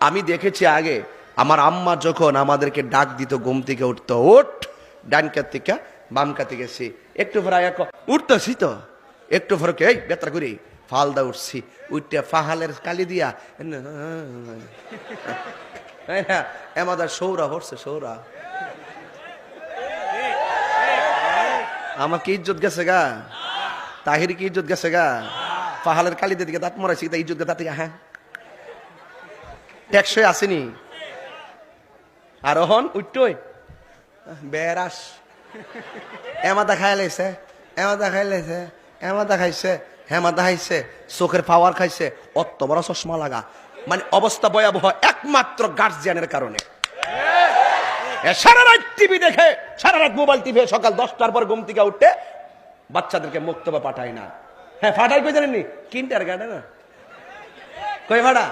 আমি দেখেছি আগে আমার আম্মা যখন আমাদেরকে ডাক দিত ঘুম থেকে উঠতো, ওঠ, ডান কাত থেকে বাম কাতে গেছি, একটু পরে উঠতেছি তো, একটু পরে এই বেতরা করি ফালদা উঠছি, উঠতে ফাহালের কালি দিয়া আমাদের সৌরা হচ্ছে সৌরা। আমার কি ইজ্জত গেছে গা, তাহির কি ইজ্জত গেছে গা, ফাহালের কালি দিকে দাঁত মরাইছি তা ইজ্জত দাঁত, হ্যাঁ টেকসই আসেনি। আর হন উঠতই বেরাস এমাদা খাই লাইছে, এমাদা খাই লাইছে, এমাদা খাইছে, হেমাদা খাইছে, চোখের পাওয়ার খাইছে, অত বড় চশমা লাগা, মানে অবস্থা ভয়াবহ একমাত্র গার্জিয়ানের কারণে। সারা রাত টিভি দেখে, সারা রাত মোবাইল টিভি, সকাল 10টার পর ঘুম থেকে উঠতে বাচ্চাদেরকে মুক্তবা পাঠায় না। হ্যাঁ ফাটাই কই জানেননি, কিন্টার গার্ডেন না কই ভাড়া